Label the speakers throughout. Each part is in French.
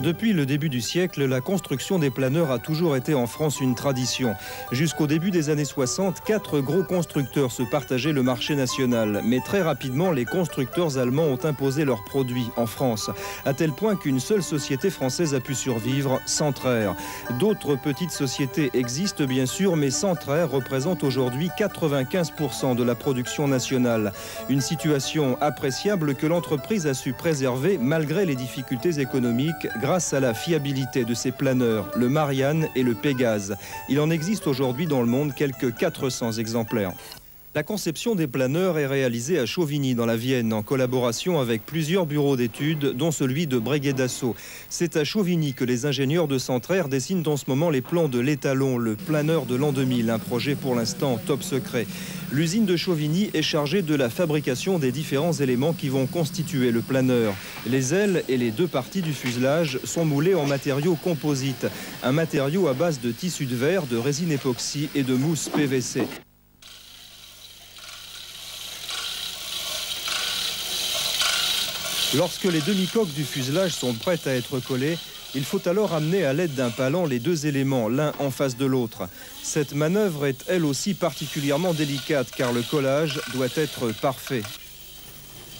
Speaker 1: Depuis le début du siècle, la construction des planeurs a toujours été en France une tradition. Jusqu'au début des années 60, 4 gros constructeurs se partageaient le marché national. Mais très rapidement, les constructeurs allemands ont imposé leurs produits en France, à tel point qu'une seule société française a pu survivre, Centrair. D'autres petites sociétés existent bien sûr, mais Centrair représente aujourd'hui 95% de la production nationale. Une situation appréciable que l'entreprise a su préserver malgré les difficultés économiques, grâce à la fiabilité de ses planeurs, le Marianne et le Pégase. Il en existe aujourd'hui dans le monde quelques 400 exemplaires. La conception des planeurs est réalisée à Chauvigny, dans la Vienne, en collaboration avec plusieurs bureaux d'études, dont celui de Breguet Dassault. C'est à Chauvigny que les ingénieurs de Centrair dessinent en ce moment les plans de l'étalon, le planeur de l'an 2000, un projet pour l'instant top secret. L'usine de Chauvigny est chargée de la fabrication des différents éléments qui vont constituer le planeur. Les ailes et les deux parties du fuselage sont moulées en matériaux composites, un matériau à base de tissu de verre, de résine époxy et de mousse PVC. Lorsque les demi-coques du fuselage sont prêtes à être collées, il faut alors amener à l'aide d'un palan les deux éléments, l'un en face de l'autre. Cette manœuvre est elle aussi particulièrement délicate car le collage doit être parfait.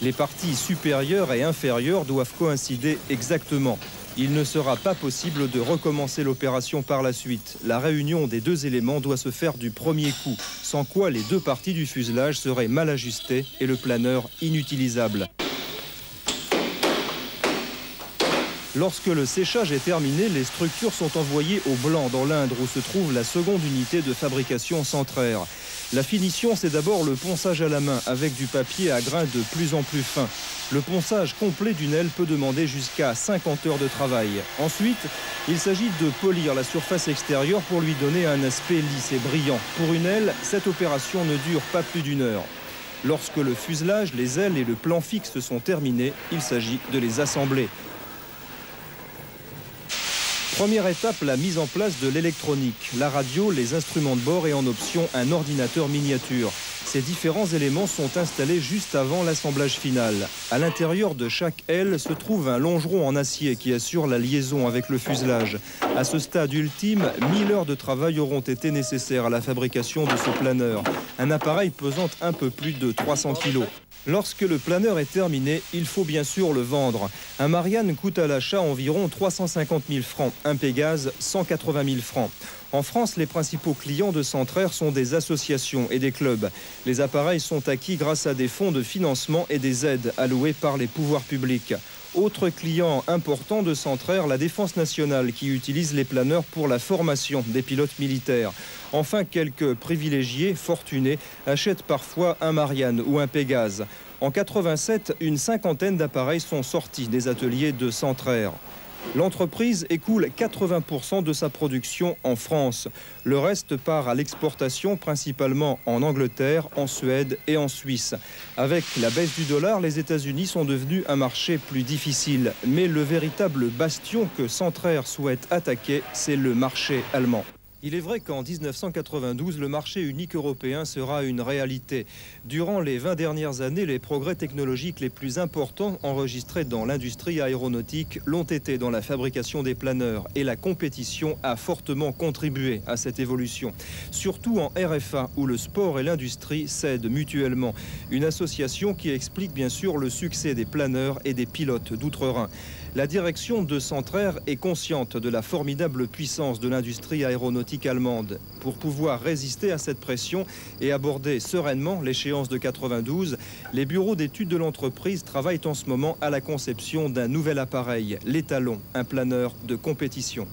Speaker 1: Les parties supérieures et inférieures doivent coïncider exactement. Il ne sera pas possible de recommencer l'opération par la suite. La réunion des deux éléments doit se faire du premier coup, sans quoi les deux parties du fuselage seraient mal ajustées et le planeur inutilisable. Lorsque le séchage est terminé, les structures sont envoyées au Blanc, dans l'Indre, où se trouve la seconde unité de fabrication Centrair. La finition, c'est d'abord le ponçage à la main, avec du papier à grains de plus en plus fin. Le ponçage complet d'une aile peut demander jusqu'à 50 heures de travail. Ensuite, il s'agit de polir la surface extérieure pour lui donner un aspect lisse et brillant. Pour une aile, cette opération ne dure pas plus d'1 heure. Lorsque le fuselage, les ailes et le plan fixe sont terminés, il s'agit de les assembler. Première étape, la mise en place de l'électronique, la radio, les instruments de bord et en option un ordinateur miniature. Ces différents éléments sont installés juste avant l'assemblage final. À l'intérieur de chaque aile se trouve un longeron en acier qui assure la liaison avec le fuselage. À ce stade ultime, 1000 heures de travail auront été nécessaires à la fabrication de ce planeur. Un appareil pesant un peu plus de 300 kg. Lorsque le planeur est terminé, il faut bien sûr le vendre. Un Marianne coûte à l'achat environ 350 000 francs, un Pégase 180 000 francs. En France, les principaux clients de Centrair sont des associations et des clubs. Les appareils sont acquis grâce à des fonds de financement et des aides allouées par les pouvoirs publics. Autre client important de Centrair, la Défense nationale qui utilise les planeurs pour la formation des pilotes militaires. Enfin, quelques privilégiés, fortunés, achètent parfois un Marianne ou un Pégase. En 87, une cinquantaine d'appareils sont sortis des ateliers de Centrair. L'entreprise écoule 80% de sa production en France. Le reste part à l'exportation, principalement en Angleterre, en Suède et en Suisse. Avec la baisse du dollar, les États-Unis sont devenus un marché plus difficile. Mais le véritable bastion que Centrair souhaite attaquer, c'est le marché allemand. Il est vrai qu'en 1992, le marché unique européen sera une réalité. Durant les 20 dernières années, les progrès technologiques les plus importants enregistrés dans l'industrie aéronautique l'ont été dans la fabrication des planeurs. Et la compétition a fortement contribué à cette évolution. Surtout en RFA, où le sport et l'industrie s'aident mutuellement. Une association qui explique bien sûr le succès des planeurs et des pilotes d'outre-Rhin. La direction de Centrair est consciente de la formidable puissance de l'industrie aéronautique allemande. Pour pouvoir résister à cette pression et aborder sereinement l'échéance de 92, les bureaux d'études de l'entreprise travaillent en ce moment à la conception d'un nouvel appareil, l'étalon, un planeur de compétition.